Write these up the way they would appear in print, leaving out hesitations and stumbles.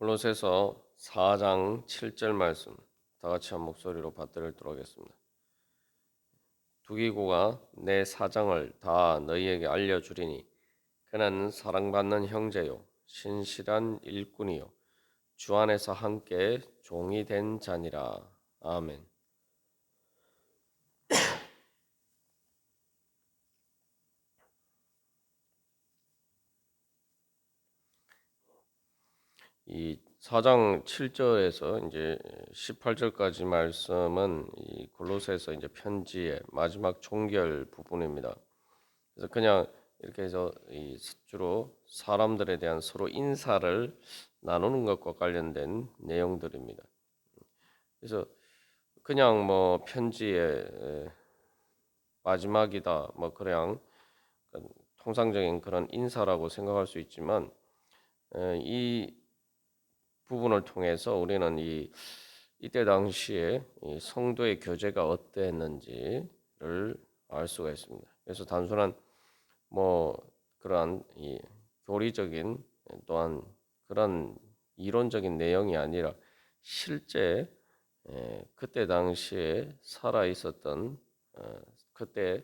골로새서 4장 7절 말씀 다 같이 한 목소리로 받들도록 하겠습니다. 두기고가 내 사정을 다 너희에게 알려주리니 그는 사랑받는 형제요 신실한 일꾼이요 주 안에서 함께 종이 된 자니라. 아멘. 이 4장 7절에서 이제 18절까지 말씀은 이 골로새서 이제 편지의 마지막 종결 부분입니다. 그래서 그냥 이렇게 해서 이 주로 사람들에 대한 서로 인사를 나누는 것과 관련된 내용들입니다. 그래서 그냥 뭐 편지의 마지막이다 뭐 그냥 통상적인 그런 인사라고 생각할 수 있지만 이 부분을 통해서 우리는 이때 당시에 이 성도의 교제가 어땠는지를 알 수가 있습니다. 그래서 단순한 뭐 그러한 이 교리적인 또한 그런 이론적인 내용이 아니라 실제 그때 당시에 살아 있었던 그때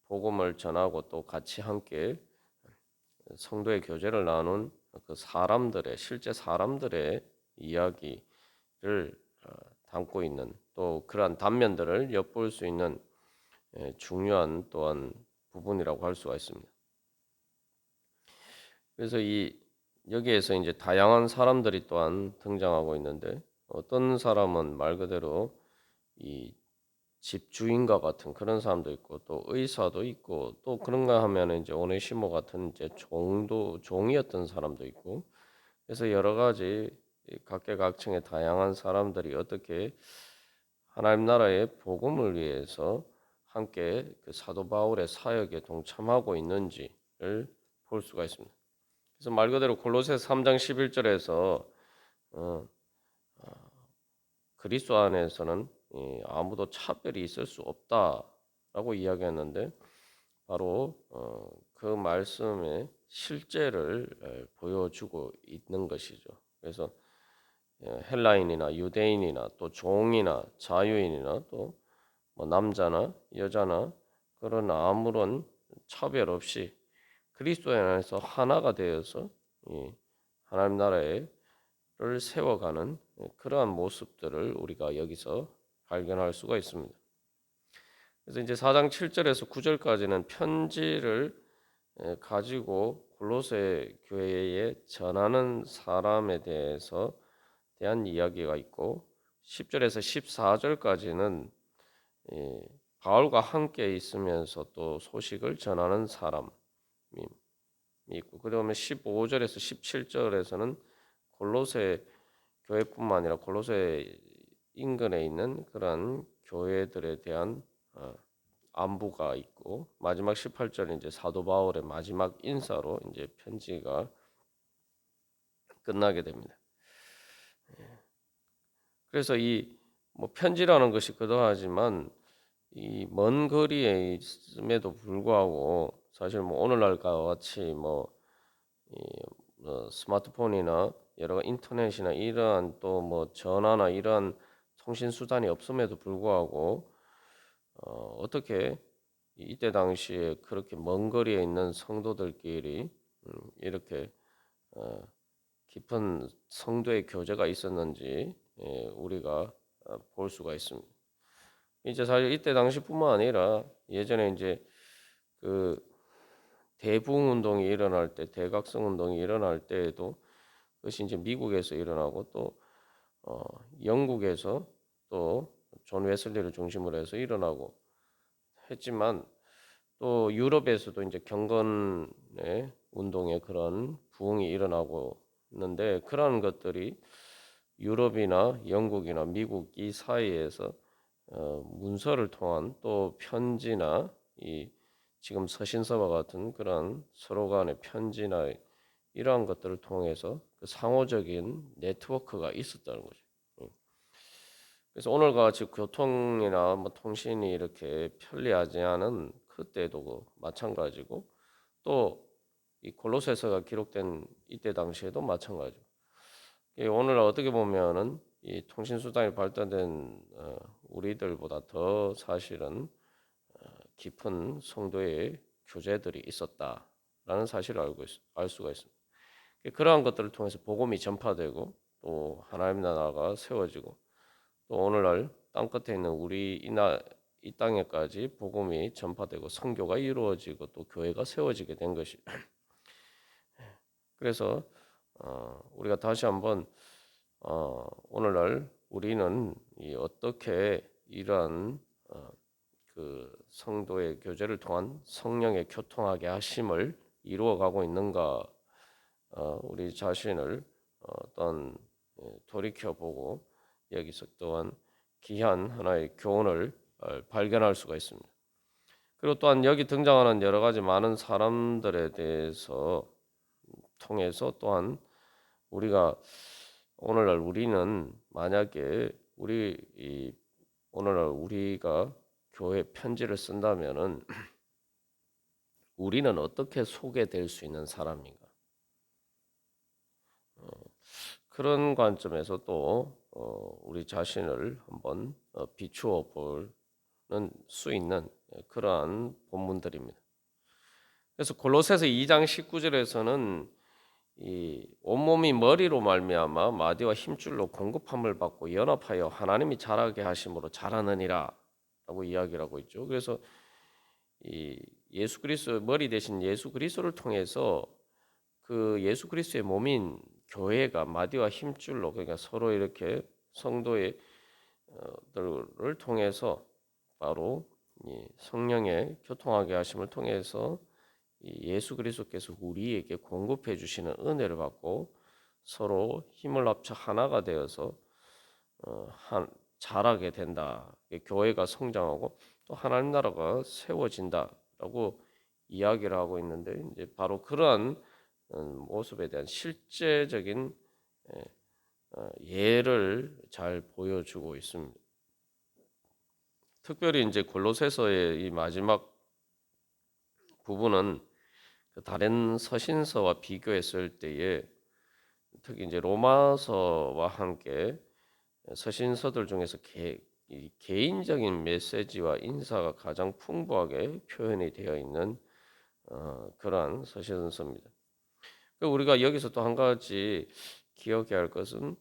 복음을 전하고 또 같이 함께 성도의 교제를 나눈 그 사람들의 실제 사람들의 이야기를 담고 있는 또 그러한 단면들을 엿볼 수 있는 중요한 또한 부분이라고 할 수가 있습니다. 그래서 여기에서 이제 다양한 사람들이 또한 등장하고 있는데 어떤 사람은 말 그대로 이 집주인과 같은 그런 사람도 있고 또 의사도 있고 또 그런가 하면 이제 오네시모 같은 이제 종이었던 사람도 있고 그래서 여러 가지 각계각층의 다양한 사람들이 어떻게 하나님 나라의 복음을 위해서 함께 그 사도 바울의 사역에 동참하고 있는지를 볼 수가 있습니다. 그래서 말 그대로 골로새 3장 11절에서 그리스도 안에서는 아무도 차별이 있을 수 없다라고 이야기했는데 바로 그 말씀의 실제를 보여주고 있는 것이죠. 그래서 헬라인이나 유대인이나 또 종이나 자유인이나 또 뭐 남자나 여자나 그런 아무런 차별 없이 그리스도 안에서 하나가 되어서 하나님 나라를 세워가는 그러한 모습들을 우리가 여기서 발견할 수가 있습니다. 그래서 이제 4장 7절에서 9절까지는 편지를 가지고 골로새 교회에 전하는 사람에 대한 이야기가 있고 10절에서 14절까지는 바울과 함께 있으면서 또 소식을 전하는 사람이 있고 그다음에 15절에서 17절에서는 골로새 교회뿐만 아니라 골로새 인근에 있는 그런 교회들에 대한 안부가 있고 마지막 18절은 이제 사도 바울의 마지막 인사로 이제 편지가 끝나게 됩니다. 그래서 뭐 편지라는 것이 그러하지만 이 먼 거리에 있음에도 불구하고 사실 뭐 오늘날과 같이 스마트폰이나 여러 인터넷이나 이러한 또 뭐 전화나 이러한 통신 수단이 없음에도 불구하고 어떻게 이때 당시에 그렇게 먼 거리에 있는 성도들끼리 이렇게 깊은 성도의 교제가 있었는지 우리가 볼 수가 있습니다. 이제 사실 이때 당시뿐만 아니라 예전에 이제 그 대부흥 운동이 일어날 때, 대각성 운동이 일어날 때에도 그것이 이제 미국에서 일어나고 또 영국에서 또 존 웨슬리를 중심으로 해서 일어나고 했지만 또 유럽에서도 이제 경건의 운동에 그런 부흥이 일어나고 있는데 그러한 것들이 유럽이나 영국이나 미국 이 사이에서 문서를 통한 또 편지나 지금 서신서와 같은 그런 서로 간의 편지나 이러한 것들을 통해서 그 상호적인 네트워크가 있었다는 거죠. 그래서 오늘과 같이 교통이나 뭐 통신이 이렇게 편리하지 않은 그때도 마찬가지고 또 이 골로새서가 기록된 이때 당시에도 마찬가지고 오늘 어떻게 보면은 이 통신 수단이 발달된 우리들보다 더 사실은 깊은 성도의 교제들이 있었다라는 사실을 알 수가 있습니다. 그러한 것들을 통해서 복음이 전파되고 또 하나님 나라가 세워지고 또 오늘날 땅 끝에 있는 이 땅에까지 복음이 전파되고 선교가 이루어지고 또 교회가 세워지게 된 것이. 그래서 우리가 다시 한번 오늘날 우리는 어떻게 이러한 그 성도의 교제를 통한 성령의 교통하게 하심을 이루어가고 있는가, 우리 자신을 어떤 돌이켜보고 여기서 또한 귀한 하나의 교훈을 발견할 수가 있습니다. 그리고 또한 여기 등장하는 여러 가지 많은 사람들에 대해서 통해서 또한 우리가 오늘날 우리는 만약에 오늘날 우리가 교회 편지를 쓴다면은 우리는 어떻게 소개될 수 있는 사람인가? 그런 관점에서 또 우리 자신을 한번 비추어 보는 수 있는 그러한 본문들입니다. 그래서 골로새서 2장 19절에서는 이 온몸이 머리로 말미암아 마디와 힘줄로 공급함을 받고 연합하여 하나님이 자라게 하심으로 자라느니라라고 이야기를 하고 있죠. 그래서 이 예수 그리스도 머리 대신 예수 그리스도를 통해서 그 예수 그리스도의 몸인 교회가 마디와 힘줄로 그러니까 서로 이렇게 성도의 들을 통해서 바로 이 성령의 교통하게 하심을 통해서 이 예수 그리스도께서 우리에게 공급해 주시는 은혜를 받고 서로 힘을 합쳐 하나가 되어서 자라게 된다. 교회가 성장하고 또 하나님 나라가 세워진다라고 이야기를 하고 있는데 이제 바로 그러한 모습에 대한 실제적인 예를 잘 보여주고 있습니다. 특별히 이제 골로새서의 이 마지막 부분은 그 다른 서신서와 비교했을 때에 특히 이제 로마서와 함께 서신서들 중에서 개인적인 메시지와 인사가 가장 풍부하게 표현이 되어 있는 그러한 서신서입니다. 우리가 여기서 또 한 가지 기억해야 할 것은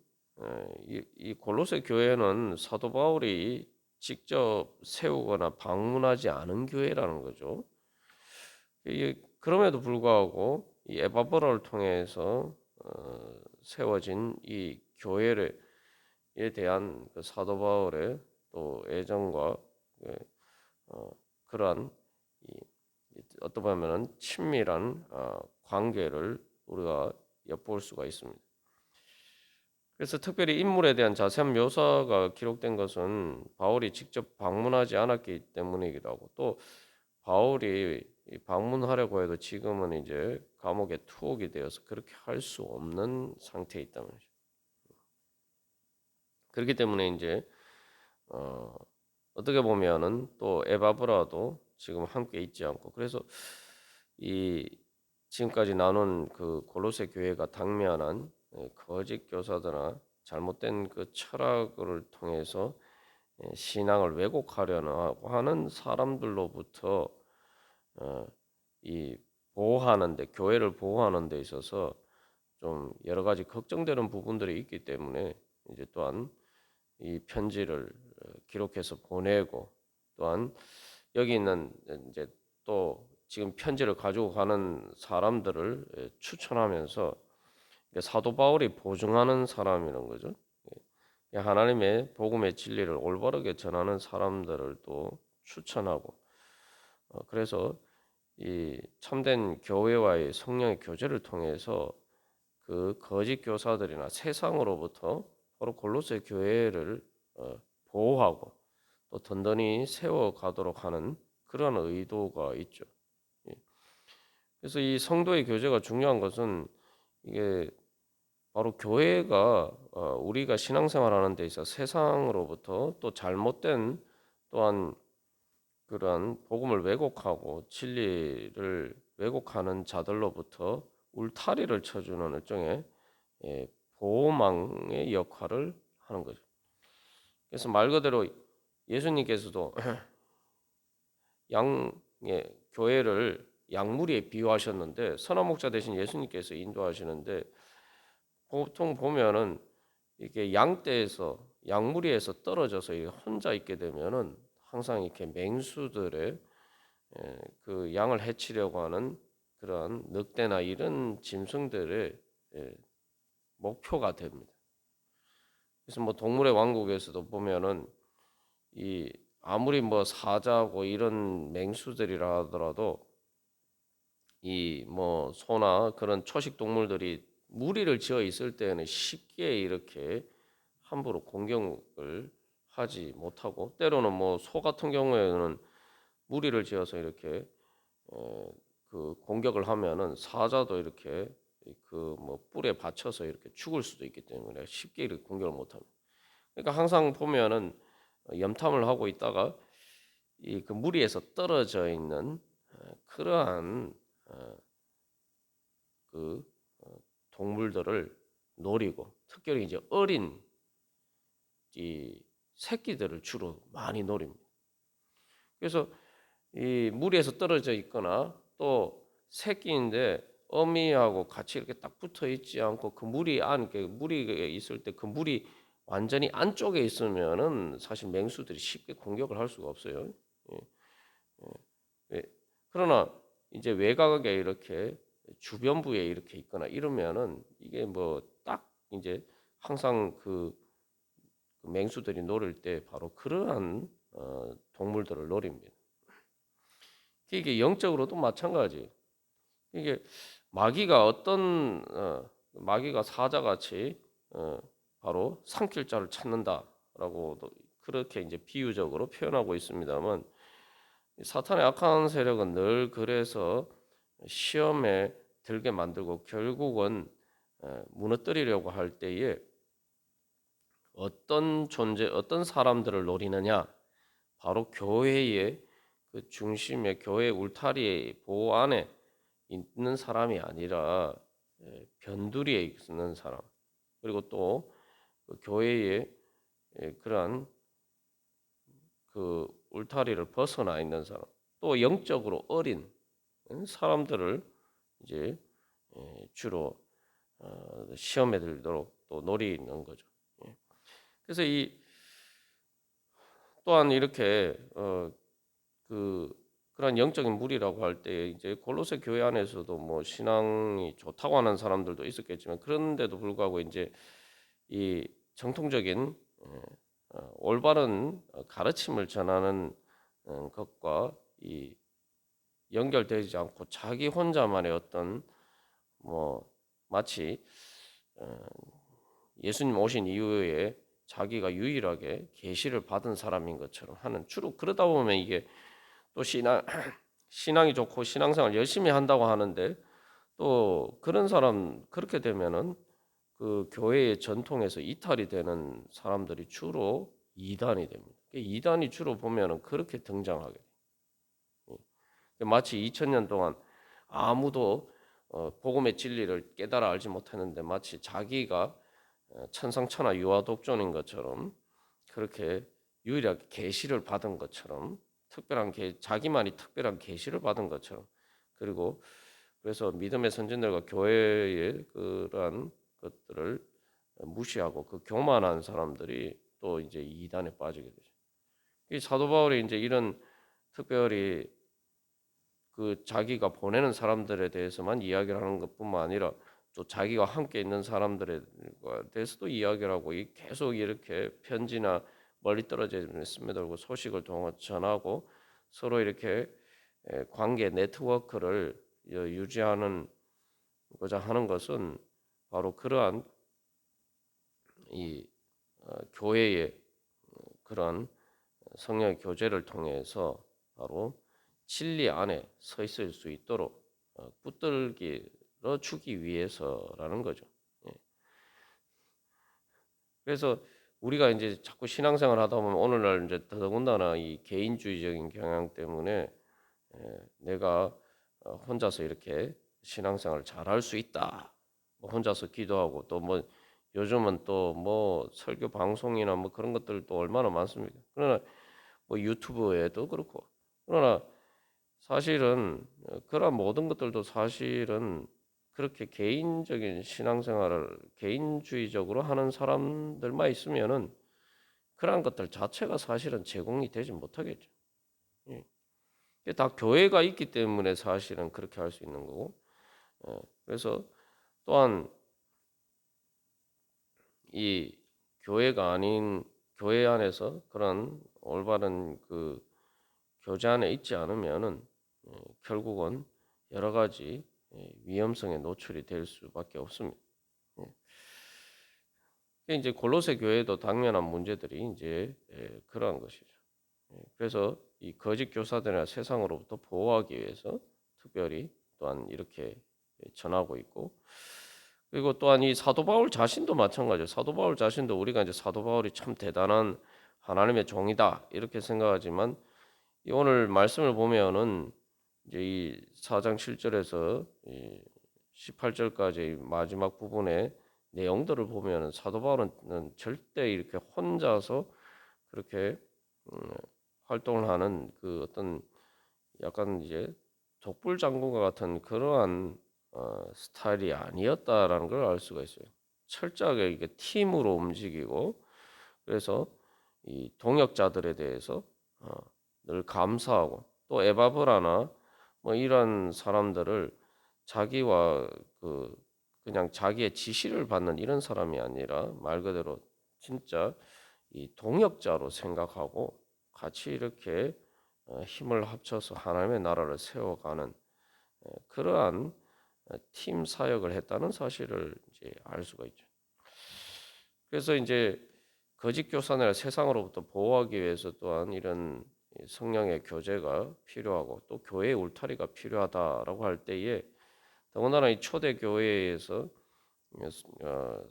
이 골로새 교회는 사도 바울이 직접 세우거나 방문하지 않은 교회라는 거죠. 그럼에도 불구하고 이 에바브라를 통해서 세워진 이 교회에 대한 그 사도 바울의 또 애정과 그러한 어떻게 보면은 친밀한 관계를 우리가 엿볼 수가 있습니다. 그래서 특별히 인물에 대한 자세한 묘사가 기록된 것은 바울이 직접 방문하지 않았기 때문이기도 하고 또 바울이 방문하려고 해도 지금은 이제 감옥에 투옥이 되어서 그렇게 할 수 없는 상태에 있다는 거죠. 그렇기 때문에 이제 어떻게 보면은 또 에바브라도 지금 함께 있지 않고 그래서 이 지금까지 나눈 그 골로새 교회가 당면한 거짓 교사들이나 잘못된 그 철학을 통해서 신앙을 왜곡하려고 하는 사람들로부터 이 보호하는데 교회를 보호하는 데 있어서 좀 여러 가지 걱정되는 부분들이 있기 때문에 이제 또한 이 편지를 기록해서 보내고 또한 여기 있는 이제 또 지금 편지를 가지고 가는 사람들을 추천하면서 사도 바울이 보증하는 사람이라는 거죠. 하나님의 복음의 진리를 올바르게 전하는 사람들을 또 추천하고 그래서 이 참된 교회와의 성령의 교제를 통해서 그 거짓 교사들이나 세상으로부터 바로 골로새 교회를 보호하고 또 든든히 세워가도록 하는 그런 의도가 있죠. 그래서 이 성도의 교제가 중요한 것은 이게 바로 교회가 우리가 신앙생활하는 데 있어 세상으로부터 또 잘못된 또한 그러한 복음을 왜곡하고 진리를 왜곡하는 자들로부터 울타리를 쳐주는 일종의 보호망의 역할을 하는 거죠. 그래서 말 그대로 예수님께서도 양의 교회를 양무리에 비유하셨는데 선한 목자 대신 예수님께서 인도하시는데 보통 보면은 이게 양떼에서 양무리에서 떨어져서 혼자 있게 되면은 항상 이렇게 맹수들의 그 양을 해치려고 하는 그러한 늑대나 이런 짐승들의 목표가 됩니다. 그래서 뭐 동물의 왕국에서도 보면은 이 아무리 뭐 사자고 이런 맹수들이라 하더라도 이 뭐 소나 그런 초식 동물들이 무리를 지어 있을 때에는 쉽게 이렇게 함부로 공격을 하지 못하고 때로는 뭐 소 같은 경우에는 무리를 지어서 이렇게 그 공격을 하면은 사자도 이렇게 그 뭐 뿔에 받쳐서 이렇게 죽을 수도 있기 때문에 쉽게 이렇게 공격을 못합니다. 그러니까 항상 보면은 염탐을 하고 있다가 이 그 무리에서 떨어져 있는 그러한 그 동물들을 노리고 특별히 이제 어린 이 새끼들을 주로 많이 노립니다. 그래서 이 무리에서 떨어져 있거나 또 새끼인데 어미하고 같이 이렇게 딱 붙어 있지 않고 그 무리 안에 무리에 있을 때 그 무리 완전히 안쪽에 있으면은 사실 맹수들이 쉽게 공격을 할 수가 없어요. 예, 예. 그러나 이제 외곽에 이렇게 주변부에 이렇게 있거나 이러면은 이게 뭐 딱 이제 항상 그 맹수들이 노릴 때 바로 그러한 동물들을 노립니다. 이게 영적으로도 마찬가지. 이게 마귀가 어떤 마귀가 사자같이 바로 산길자를 찾는다라고도 그렇게 이제 비유적으로 표현하고 있습니다만 사탄의 악한 세력은 늘 그래서 시험에 들게 만들고 결국은 무너뜨리려고 할 때에 어떤 존재, 어떤 사람들을 노리느냐? 바로 교회의 그 중심에 교회 울타리 보호 안에 있는 사람이 아니라 변두리에 있는 사람 그리고 또그 교회의 그러한 그 울타리를 벗어나 있는 사람 또 영적으로 어린 사람들을 이제 주로 시험에 들도록 또 노리는 거죠. 그래서 이 또한 이렇게 그런 영적인 무리라고 할 때 이제 골로새 교회 안에서도 뭐 신앙이 좋다고 하는 사람들도 있었겠지만 그런데도 불구하고 이제 이 정통적인 올바른 가르침을 전하는 것과 이 연결되지 않고 자기 혼자만의 어떤 뭐 마치 예수님 오신 이후에 자기가 유일하게 계시를 받은 사람인 것처럼 하는 주로 그러다 보면 이게 또 신앙이 좋고 신앙생활 열심히 한다고 하는데 또 그런 사람 그렇게 되면은 그 교회의 전통에서 이탈이 되는 사람들이 주로 이단이 됩니다. 이단이 주로 보면은 그렇게 등장하게 돼요. 마치 2000년 동안 아무도 복음의 진리를 깨달아 알지 못했는데 마치 자기가 천상천하 유아독존인 것처럼 그렇게 유일하게 계시를 받은 것처럼 자기만이 특별한 계시를 받은 것처럼 그리고 그래서 믿음의 선진들과 교회의 그러한 것들을 무시하고 그 교만한 사람들이 또 이제 이단에 빠지게 되죠. 이 사도 바울이 이제 이런 특별히 그 자기가 보내는 사람들에 대해서만 이야기를 하는 것뿐만 아니라 또 자기가 함께 있는 사람들에 대해서도 이야기를 하고 계속 이렇게 편지나 멀리 떨어져 있는 스며들고 소식을 전하고 서로 이렇게 관계 네트워크를 유지하는 고자 하는 것은 바로 그러한 이 교회의 그런 성령의 교제를 통해서 바로 진리 안에 서 있을 수 있도록 붙들기로 주기 위해서라는 거죠. 예. 그래서 우리가 이제 자꾸 신앙생활 하다 보면 오늘날 이제 더더군다나 이 개인주의적인 경향 때문에 내가 혼자서 이렇게 신앙생활을 잘할 수 있다. 뭐 혼자서 기도하고 또 뭐 요즘은 또 뭐 설교 방송이나 뭐 그런 것들도 얼마나 많습니까? 그러나 뭐 유튜브에도 그렇고. 그러나 사실은 그런 모든 것들도 사실은 그렇게 개인적인 신앙생활을 개인주의적으로 하는 사람들만 있으면은 그러한 것들 자체가 사실은 제공이 되지 못하겠죠. 예. 이게 다 교회가 있기 때문에 사실은 그렇게 할 수 있는 거고. 그래서 또한 이 교회가 아닌 교회 안에서 그런 올바른 그 교제 안에 있지 않으면은 결국은 여러 가지 위험성에 노출이 될 수밖에 없습니다. 예. 이제 골로새 교회도 당면한 문제들이 이제 그러한 것이죠. 그래서 이 거짓 교사들이나 세상으로부터 보호하기 위해서 특별히 또한 이렇게 전하고 있고, 그리고 또한 이 사도 바울 자신도 마찬가지예요. 사도 바울 자신도 우리가 이제 사도 바울이 참 대단한 하나님의 종이다 이렇게 생각하지만 이 오늘 말씀을 보면은 이제 이 4장 7절에서 이 18절까지 마지막 부분의 내용들을 보면은 사도 바울은 절대 이렇게 혼자서 그렇게 음, 활동을 하는 그 어떤 약간 이제 독불장군과 같은 그러한 스타일이 아니었다라는 걸 알 수가 있어요. 철저하게 이게 팀으로 움직이고 그래서 이 동역자들에 대해서 어, 늘 감사하고 또 에바브라나 뭐 이런 사람들을 자기와 그 그냥 자기의 지시를 받는 이런 사람이 아니라 말 그대로 진짜 이 동역자로 생각하고 같이 이렇게 힘을 합쳐서 하나님의 나라를 세워가는 그러한 팀 사역을 했다는 사실을 이제 알 수가 있죠. 그래서 이제 거짓 교사나 세상으로부터 보호하기 위해서 또한 이런 성령의 교제가 필요하고 또 교회의 울타리가 필요하다라고 할 때에 더군다나 이 초대 교회에서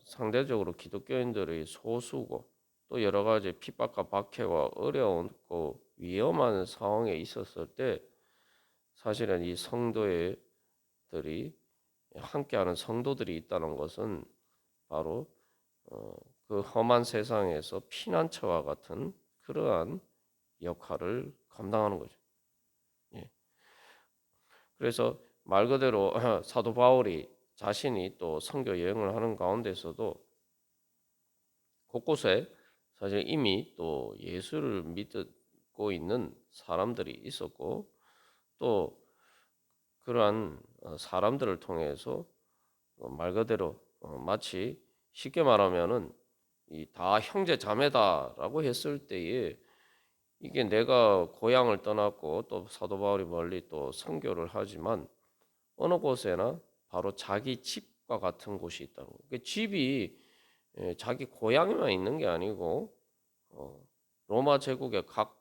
상대적으로 기독교인들의 소수고 또 여러 가지 핍박과 박해와 어려운고 위험한 상황에 있었을 때 사실은 이 성도들이 함께하는 성도들이 있다는 것은 바로 그 험한 세상에서 피난처와 같은 그러한 역할을 감당하는 거죠. 예. 그래서 말 그대로 사도 바울이 자신이 또 선교 여행을 하는 가운데서도 곳곳에 사실 이미 또 예수를 믿고 있는 사람들이 있었고 또 그러한 사람들을 통해서 말 그대로 마치 쉽게 말하면은 이 다 형제 자매다라고 했을 때에 이게 내가 고향을 떠났고 또 사도 바울이 멀리 또 선교를 하지만 어느 곳에나 바로 자기 집과 같은 곳이 있다는 거예요. 그 집이 자기 고향에만 있는 게 아니고 로마 제국의 각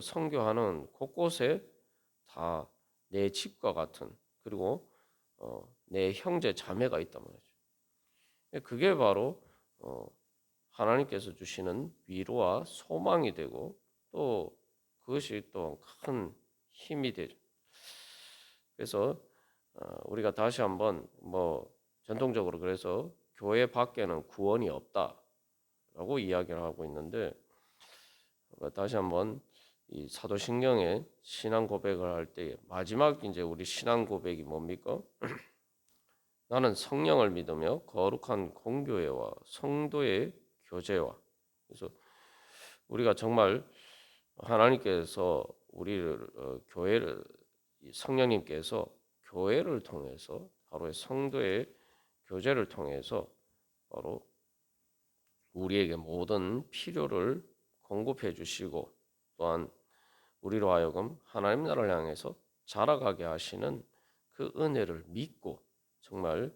선교하는 곳곳에 다 내 집과 같은 그리고 내 형제 자매가 있단 말이죠. 그게 바로 하나님께서 주시는 위로와 소망이 되고 또 그것이 또 큰 힘이 되죠. 그래서 우리가 다시 한번 뭐 전통적으로 그래서 교회 밖에는 구원이 없다라고 이야기를 하고 있는데 다시 한번 이 사도신경의 신앙 고백을 할 때 마지막 이제 우리 신앙 고백이 뭡니까? 나는 성령을 믿으며 거룩한 공교회와 성도의 교제와 그래서 우리가 정말 하나님께서 우리를 교회를 성령님께서 교회를 통해서 바로 성도의 교제를 통해서 바로 우리에게 모든 필요를 공급해 주시고 또한 우리로 하여금 하나님 나라를 향해서 자라가게 하시는 그 은혜를 믿고 정말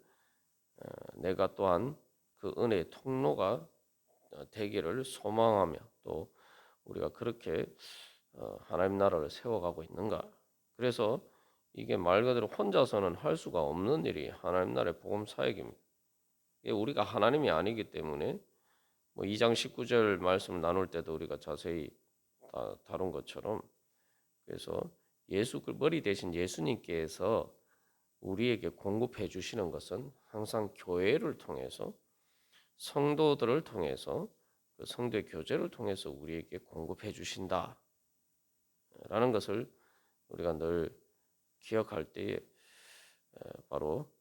내가 또한 그 은혜의 통로가 되기를 소망하며 또 우리가 그렇게 하나님 나라를 세워가고 있는가. 그래서 이게 말 그대로 혼자서는 할 수가 없는 일이 하나님 나라의 복음 사역입니다. 이게 우리가 하나님이 아니기 때문에 뭐 2장 19절 말씀 나눌 때도 우리가 자세히 다룬 것처럼 그래서 예수 그 머리 대신 예수님께서 우리에게 공급해 주시는 것은 항상 교회를 통해서 성도들을 통해서 그 성도의 교제를 통해서 우리에게 공급해 주신다라는 것을 우리가 늘 기억할 때에 바로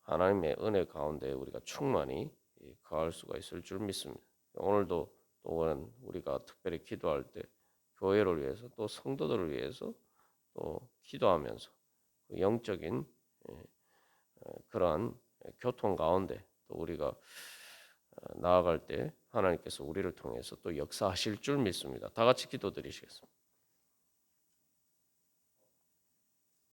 하나님의 은혜 가운데 우리가 충만히 거할 수가 있을 줄 믿습니다. 오늘도 또한 우리가 특별히 기도할 때 교회를 위해서 또 성도들을 위해서 또 기도하면서 그 영적인 그러한 교통 가운데 또 우리가 나아갈 때 하나님께서 우리를 통해서 또 역사하실 줄 믿습니다. 다 같이 기도드리시겠습니다.